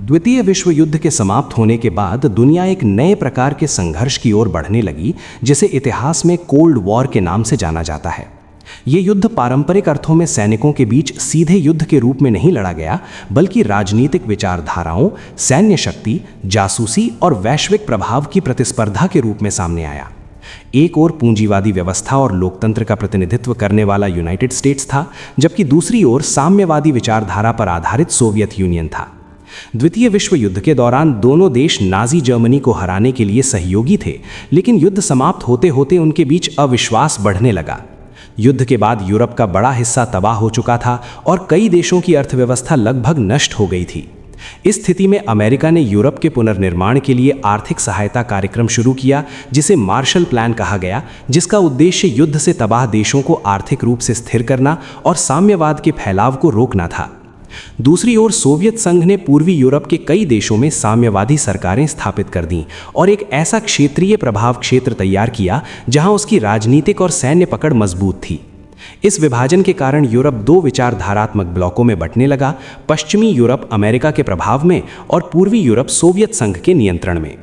द्वितीय विश्व युद्ध के समाप्त होने के बाद दुनिया एक नए प्रकार के संघर्ष की ओर बढ़ने लगी, जिसे इतिहास में कोल्ड वॉर के नाम से जाना जाता है। ये युद्ध पारंपरिक अर्थों में सैनिकों के बीच सीधे युद्ध के रूप में नहीं लड़ा गया, बल्कि राजनीतिक विचारधाराओं, सैन्य शक्ति, जासूसी और वैश्विक प्रभाव की प्रतिस्पर्धा के रूप में सामने आया। एक ओर पूंजीवादी व्यवस्था और लोकतंत्र का प्रतिनिधित्व करने वाला यूनाइटेड स्टेट्स था, जबकि दूसरी ओर साम्यवादी विचारधारा पर आधारित सोवियत यूनियन था। द्वितीय विश्व युद्ध के दौरान दोनों देश नाजी जर्मनी को हराने के लिए सहयोगी थे, लेकिन युद्ध समाप्त होते होते उनके बीच अविश्वास बढ़ने लगा। युद्ध के बाद यूरोप का बड़ा हिस्सा तबाह हो चुका था और कई देशों की अर्थव्यवस्था लगभग नष्ट हो गई थी। इस स्थिति में अमेरिका ने यूरोप के पुनर्निर्माण के लिए आर्थिक सहायता कार्यक्रम शुरू किया, जिसे मार्शल प्लान कहा गया, जिसका उद्देश्य युद्ध से तबाह देशों को आर्थिक रूप से स्थिर करना और साम्यवाद के फैलाव को रोकना था। दूसरी ओर सोवियत संघ ने पूर्वी यूरोप के कई देशों में साम्यवादी सरकारें स्थापित कर दीं और एक ऐसा क्षेत्रीय प्रभाव क्षेत्र तैयार किया जहां उसकी राजनीतिक और सैन्य पकड़ मजबूत थी। इस विभाजन के कारण यूरोप दो विचारधारात्मक ब्लॉकों में बंटने लगा, पश्चिमी यूरोप अमेरिका के प्रभाव में और पूर्वी यूरोप सोवियत संघ के नियंत्रण में।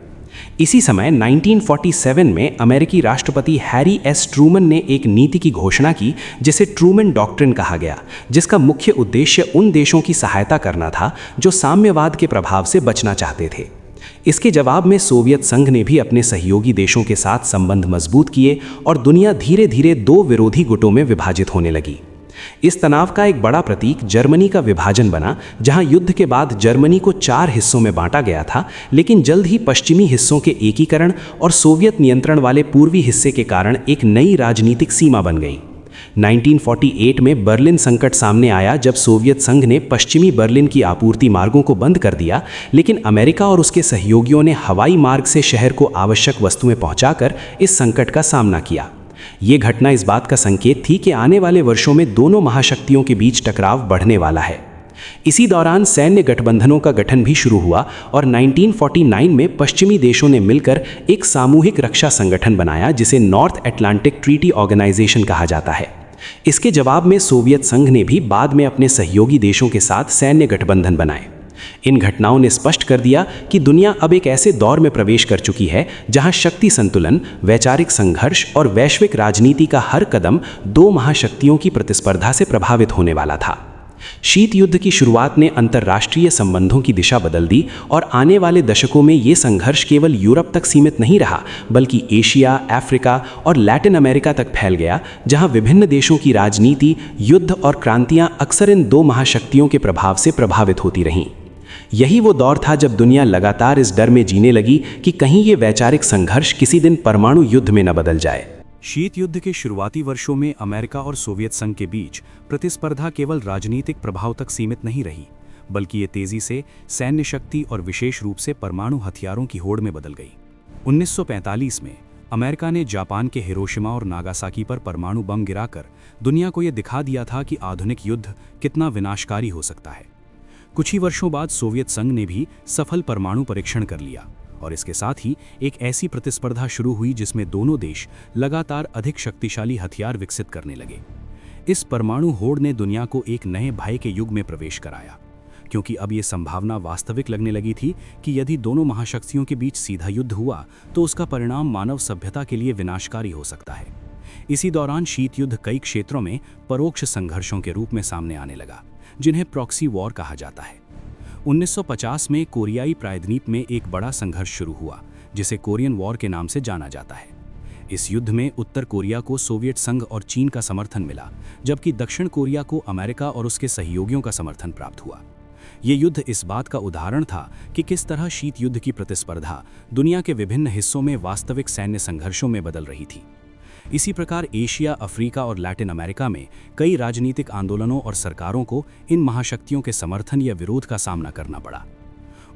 इसी समय 1947 में अमेरिकी राष्ट्रपति हैरी एस ट्रूमन ने एक नीति की घोषणा की, जिसे ट्रूमन डॉक्ट्रिन कहा गया, जिसका मुख्य उद्देश्य उन देशों की सहायता करना था जो साम्यवाद के प्रभाव से बचना चाहते थे। इसके जवाब में सोवियत संघ ने भी अपने सहयोगी देशों के साथ संबंध मजबूत किए और दुनिया धीरे धीरे दो विरोधी गुटों में विभाजित होने लगी। इस तनाव का एक बड़ा प्रतीक जर्मनी का विभाजन बना, जहां युद्ध के बाद जर्मनी को 4 हिस्सों में बांटा गया था, लेकिन जल्द ही पश्चिमी हिस्सों के एकीकरण और सोवियत नियंत्रण वाले पूर्वी हिस्से के कारण एक नई राजनीतिक सीमा बन गई। 1948 में बर्लिन संकट सामने आया, जब सोवियत संघ ने पश्चिमी बर्लिन की आपूर्ति मार्गों को बंद कर दिया, लेकिन अमेरिका और उसके सहयोगियों ने हवाई मार्ग से शहर को आवश्यक वस्तुएं पहुंचाकर इस संकट का सामना किया। ये घटना इस बात का संकेत थी कि आने वाले वर्षों में दोनों महाशक्तियों के बीच टकराव बढ़ने वाला है। इसी दौरान सैन्य गठबंधनों का गठन भी शुरू हुआ और 1949 में पश्चिमी देशों ने मिलकर एक सामूहिक रक्षा संगठन बनाया, जिसे नॉर्थ अटलांटिक ट्रीटी ऑर्गेनाइजेशन कहा जाता है। इसके जवाब में सोवियत संघ ने भी बाद में अपने सहयोगी देशों के साथ सैन्य गठबंधन बनाए। इन घटनाओं ने स्पष्ट कर दिया कि दुनिया अब एक ऐसे दौर में प्रवेश कर चुकी है जहां शक्ति संतुलन, वैचारिक संघर्ष और वैश्विक राजनीति का हर कदम दो महाशक्तियों की प्रतिस्पर्धा से प्रभावित होने वाला था। शीत युद्ध की शुरुआत ने अंतर्राष्ट्रीय संबंधों की दिशा बदल दी और आने वाले दशकों में ये संघर्ष केवल यूरोप तक सीमित नहीं रहा, बल्कि एशिया, अफ्रीका और लैटिन अमेरिका तक फैल गया, जहां विभिन्न देशों की राजनीति, युद्ध और क्रांतियां अक्सर इन दो महाशक्तियों के प्रभाव से प्रभावित होती रहीं। यही वो दौर था जब दुनिया लगातार इस डर में जीने लगी कि कहीं ये वैचारिक संघर्ष किसी दिन परमाणु युद्ध में न बदल जाए। शीत युद्ध के शुरुआती वर्षों में अमेरिका और सोवियत संघ के बीच प्रतिस्पर्धा केवल राजनीतिक प्रभाव तक सीमित नहीं रही, बल्कि ये तेजी से सैन्य शक्ति और विशेष रूप से परमाणु हथियारों की होड़ में बदल गई। 1945 में अमेरिका ने जापान के हिरोशिमा और नागासाकी पर परमाणु बम गिराकर दुनिया को यह दिखा दिया था कि आधुनिक युद्ध कितना विनाशकारी हो सकता है। कुछ ही वर्षों बाद सोवियत संघ ने भी सफल परमाणु परीक्षण कर लिया और इसके साथ ही एक ऐसी प्रतिस्पर्धा शुरू हुई जिसमें दोनों देश लगातार अधिक शक्तिशाली हथियार विकसित करने लगे। इस परमाणु होड़ ने दुनिया को एक नए भय के युग में प्रवेश कराया, क्योंकि अब ये संभावना वास्तविक लगने लगी थी कि यदि दोनों महाशक्तियों के बीच सीधा युद्ध हुआ तो उसका परिणाम मानव सभ्यता के लिए विनाशकारी हो सकता है। इसी दौरान शीत युद्ध कई क्षेत्रों में परोक्ष संघर्षों के रूप में सामने आने लगा, जिन्हें प्रॉक्सी वॉर कहा जाता है। 1950 में कोरियाई प्रायद्वीप में एक बड़ा संघर्ष शुरू हुआ, जिसे कोरियन वॉर के नाम से जाना जाता है। इस युद्ध में उत्तर कोरिया को सोवियत संघ और चीन का समर्थन मिला, जबकि दक्षिण कोरिया को अमेरिका और उसके सहयोगियों का समर्थन प्राप्त हुआ। ये युद्ध इस बात का उदाहरण था कि किस तरह शीत युद्ध की प्रतिस्पर्धा दुनिया के विभिन्न हिस्सों में वास्तविक सैन्य संघर्षों में बदल रही थी। इसी प्रकार एशिया, अफ्रीका और लैटिन अमेरिका में कई राजनीतिक आंदोलनों और सरकारों को इन महाशक्तियों के समर्थन या विरोध का सामना करना पड़ा।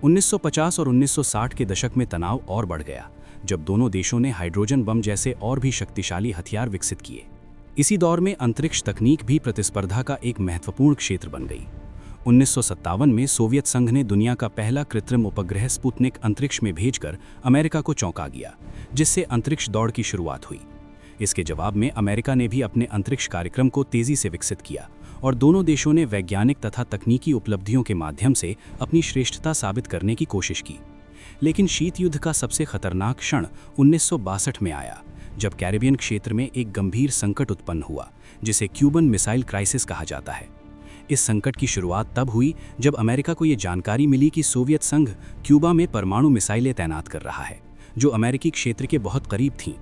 1950 और 1960 के दशक में तनाव और बढ़ गया, जब दोनों देशों ने हाइड्रोजन बम जैसे और भी शक्तिशाली हथियार विकसित किए। इसी दौर में अंतरिक्ष तकनीक भी प्रतिस्पर्धा का एक महत्वपूर्ण क्षेत्र बन गई। 1957 में सोवियत संघ ने दुनिया का पहला कृत्रिम उपग्रह स्पुतनिक अंतरिक्ष में भेजकर अमेरिका को चौंका दिया, जिससे अंतरिक्ष दौड़ की शुरुआत हुई। इसके जवाब में अमेरिका ने भी अपने अंतरिक्ष कार्यक्रम को तेजी से विकसित किया और दोनों देशों ने वैज्ञानिक तथा तकनीकी उपलब्धियों के माध्यम से अपनी श्रेष्ठता साबित करने की कोशिश की। लेकिन शीत युद्ध का सबसे खतरनाक क्षण 1962 में आया, जब कैरिबियन क्षेत्र में एक गंभीर संकट उत्पन्न हुआ, जिसे क्यूबन मिसाइल क्राइसिस कहा जाता है। इस संकट की शुरुआत तब हुई जब अमेरिका को ये जानकारी मिली कि सोवियत संघ क्यूबा में परमाणु मिसाइलें तैनात कर रहा है, जो अमेरिकी क्षेत्र के बहुत करीब थीं।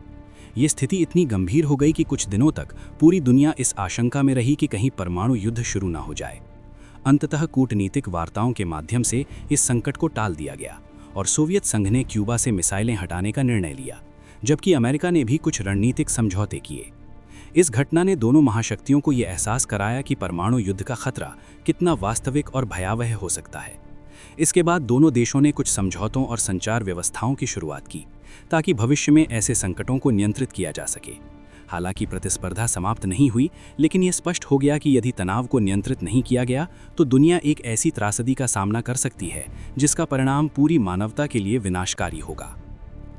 ये स्थिति इतनी गंभीर हो गई कि कुछ दिनों तक पूरी दुनिया इस आशंका में रही कि कहीं परमाणु युद्ध शुरू न हो जाए। अंततः कूटनीतिक वार्ताओं के माध्यम से इस संकट को टाल दिया गया और सोवियत संघ ने क्यूबा से मिसाइलें हटाने का निर्णय लिया, जबकि अमेरिका ने भी कुछ रणनीतिक समझौते किए। इस घटना ने दोनों महाशक्तियों को यह एहसास कराया कि परमाणु युद्ध का खतरा कितना वास्तविक और भयावह हो सकता है। इसके बाद दोनों देशों ने कुछ समझौतों और संचार व्यवस्थाओं की शुरुआत की, ताकि भविष्य में ऐसे संकटों को नियंत्रित किया जा सके। हालांकि प्रतिस्पर्धा समाप्त नहीं हुई, लेकिन यह स्पष्ट हो गया कि यदि तनाव को नियंत्रित नहीं किया गया तो दुनिया एक ऐसी त्रासदी का सामना कर सकती है जिसका परिणाम पूरी मानवता के लिए विनाशकारी होगा।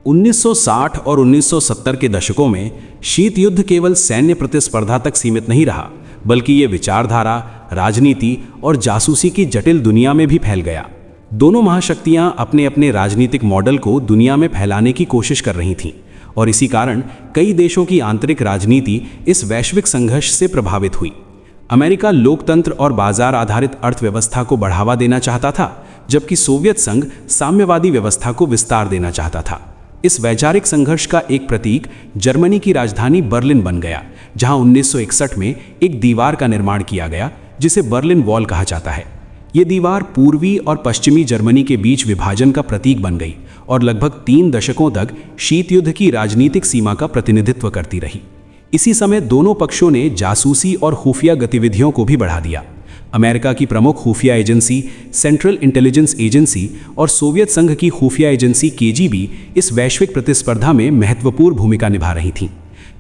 1960 और 1970 के दशकों में शीत युद्ध केवल सैन्य प्रतिस्पर्धा तक सीमित नहीं रहा, बल्कि ये विचारधारा, राजनीति और जासूसी की जटिल दुनिया में भी फैल गया। दोनों महाशक्तियां अपने अपने राजनीतिक मॉडल को दुनिया में फैलाने की कोशिश कर रही थीं, और इसी कारण कई देशों की आंतरिक राजनीति इस वैश्विक संघर्ष से प्रभावित हुई। अमेरिका लोकतंत्र और बाजार आधारित अर्थव्यवस्था को बढ़ावा देना चाहता था, जबकि सोवियत संघ साम्यवादी व्यवस्था को विस्तार देना चाहता था। इस वैचारिक संघर्ष का एक प्रतीक जर्मनी की राजधानी बर्लिन बन गया, जहां 1961 में एक दीवार का निर्माण किया गया, जिसे बर्लिन वॉल कहा जाता है। ये दीवार पूर्वी और पश्चिमी जर्मनी के बीच विभाजन का प्रतीक बन गई और लगभग 3 दशकों तक शीत युद्ध की राजनीतिक सीमा का प्रतिनिधित्व करती रही। इसी समय दोनों पक्षों ने जासूसी और खुफिया गतिविधियों को भी बढ़ा दिया। अमेरिका की प्रमुख खुफिया एजेंसी सेंट्रल इंटेलिजेंस एजेंसी और सोवियत संघ की खुफिया एजेंसी केजीबी इस वैश्विक प्रतिस्पर्धा में महत्वपूर्ण भूमिका निभा रही थीं।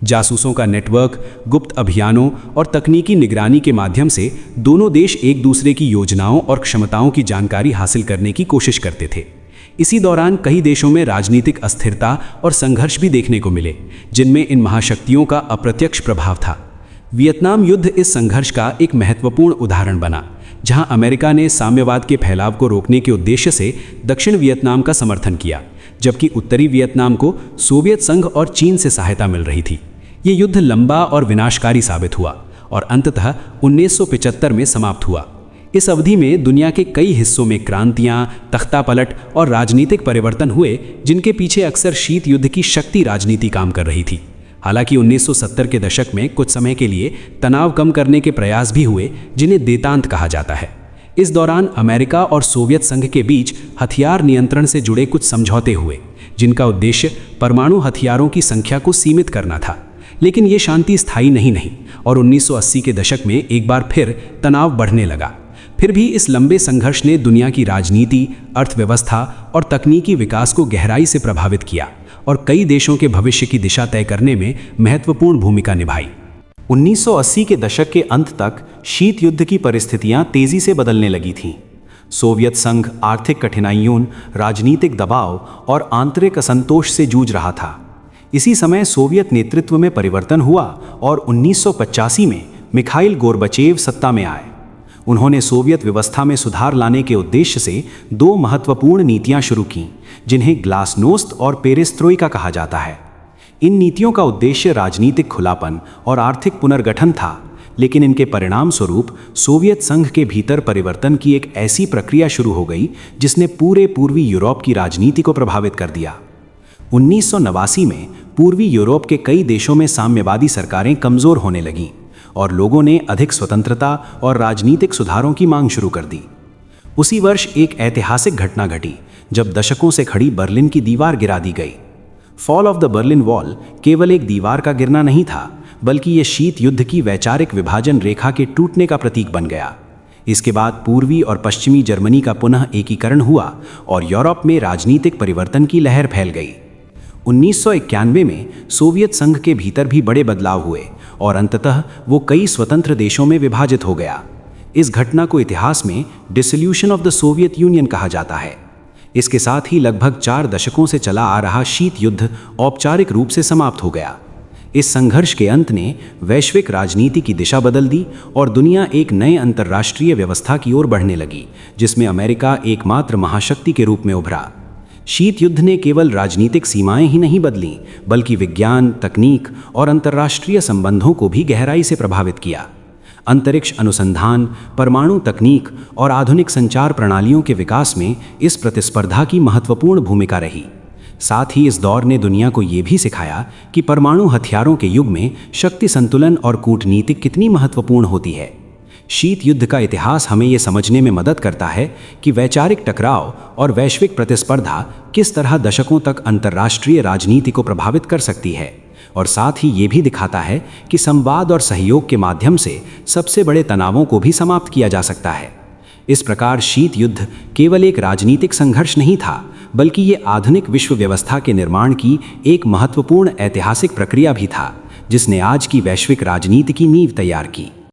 जासूसों का नेटवर्क, गुप्त अभियानों और तकनीकी निगरानी के माध्यम से दोनों देश एक दूसरे की योजनाओं और क्षमताओं की जानकारी हासिल करने की कोशिश करते थे। इसी दौरान कई देशों में राजनीतिक अस्थिरता और संघर्ष भी देखने को मिले, जिनमें इन महाशक्तियों का अप्रत्यक्ष प्रभाव था। वियतनाम युद्ध इस संघर्ष का एक महत्वपूर्ण उदाहरण बना, जहां अमेरिका ने साम्यवाद के फैलाव को रोकने के उद्देश्य से दक्षिण वियतनाम का समर्थन किया, जबकि उत्तरी वियतनाम को सोवियत संघ और चीन से सहायता मिल रही थी। ये युद्ध लंबा और विनाशकारी साबित हुआ और अंततः 1975 में समाप्त हुआ। इस अवधि में दुनिया के कई हिस्सों में क्रांतियां, तख्तापलट और राजनीतिक परिवर्तन हुए, जिनके पीछे अक्सर शीत युद्ध की शक्ति राजनीति काम कर रही थी। हालांकि 1970 के दशक में कुछ समय के लिए तनाव कम करने के प्रयास भी हुए, जिन्हें देतांत कहा जाता है। इस दौरान अमेरिका और सोवियत संघ के बीच हथियार नियंत्रण से जुड़े कुछ समझौते हुए, जिनका उद्देश्य परमाणु हथियारों की संख्या को सीमित करना था। लेकिन ये शांति स्थायी नहीं और 1980 के दशक में एक बार फिर तनाव बढ़ने लगा। फिर भी इस लंबे संघर्ष ने दुनिया की राजनीति, अर्थव्यवस्था और तकनीकी विकास को गहराई से प्रभावित किया और कई देशों के भविष्य की दिशा तय करने में महत्वपूर्ण भूमिका निभाई। 1980 के दशक के अंत तक शीत युद्ध की परिस्थितियां तेजी से बदलने लगी थीं। सोवियत संघ आर्थिक कठिनाइयों, राजनीतिक दबाव और आंतरिक असंतोष से जूझ रहा था। इसी समय सोवियत नेतृत्व में परिवर्तन हुआ और 1985 में मिखाइल गोर्बाचेव सत्ता में आए। उन्होंने सोवियत व्यवस्था में सुधार लाने के उद्देश्य से 2 महत्वपूर्ण नीतियां शुरू कीं, जिन्हें ग्लासनोस्त और पेरेस्त्रोइका कहा जाता है। इन नीतियों का उद्देश्य राजनीतिक खुलापन और आर्थिक पुनर्गठन था, लेकिन इनके परिणाम स्वरूप सोवियत संघ के भीतर परिवर्तन की एक ऐसी प्रक्रिया शुरू हो गई जिसने पूरे पूर्वी यूरोप की राजनीति को प्रभावित कर दिया। 1989 में पूर्वी यूरोप के कई देशों में साम्यवादी सरकारें कमजोर होने लगीं और लोगों ने अधिक स्वतंत्रता और राजनीतिक सुधारों की मांग शुरू कर दी। उसी वर्ष एक ऐतिहासिक घटना घटी जब दशकों से खड़ी बर्लिन की दीवार गिरा दी गई। Fall of the Berlin wall केवल एक दीवार का गिरना नहीं था, बल्कि ये शीत युद्ध की वैचारिक विभाजन रेखा के टूटने का प्रतीक बन गया। इसके बाद पूर्वी और पश्चिमी जर्मनी का पुनः एकीकरण हुआ और यूरोप में राजनीतिक परिवर्तन की लहर फैल गई। 1991 में सोवियत संघ के भीतर भी बड़े बदलाव हुए और अंततः वो कई स्वतंत्र देशों में विभाजित हो गया। इस घटना को इतिहास में dissolution of the Soviet union कहा जाता है। इसके साथ ही लगभग 4 दशकों से चला आ रहा शीत युद्ध औपचारिक रूप से समाप्त हो गया। इस संघर्ष के अंत ने वैश्विक राजनीति की दिशा बदल दी और दुनिया एक नए अंतर्राष्ट्रीय व्यवस्था की ओर बढ़ने लगी, जिसमें अमेरिका एकमात्र महाशक्ति के रूप में उभरा। शीत युद्ध ने केवल राजनीतिक सीमाएं ही नहीं बदलीं, बल्कि विज्ञान, तकनीक और अंतर्राष्ट्रीय संबंधों को भी गहराई से प्रभावित किया। अंतरिक्ष अनुसंधान, परमाणु तकनीक और आधुनिक संचार प्रणालियों के विकास में इस प्रतिस्पर्धा की महत्वपूर्ण भूमिका रही। साथ ही इस दौर ने दुनिया को ये भी सिखाया कि परमाणु हथियारों के युग में शक्ति संतुलन और कूटनीति कितनी महत्वपूर्ण होती है। शीत युद्ध का इतिहास हमें ये समझने में मदद करता है कि वैचारिक टकराव और वैश्विक प्रतिस्पर्धा किस तरह दशकों तक अंतर्राष्ट्रीय राजनीति को प्रभावित कर सकती है, और साथ ही ये भी दिखाता है कि संवाद और सहयोग के माध्यम से सबसे बड़े तनावों को भी समाप्त किया जा सकता है। इस प्रकार शीत युद्ध केवल एक राजनीतिक संघर्ष नहीं था, बल्कि ये आधुनिक विश्व व्यवस्था के निर्माण की एक महत्वपूर्ण ऐतिहासिक प्रक्रिया भी था, जिसने आज की वैश्विक राजनीति की नींव तैयार की।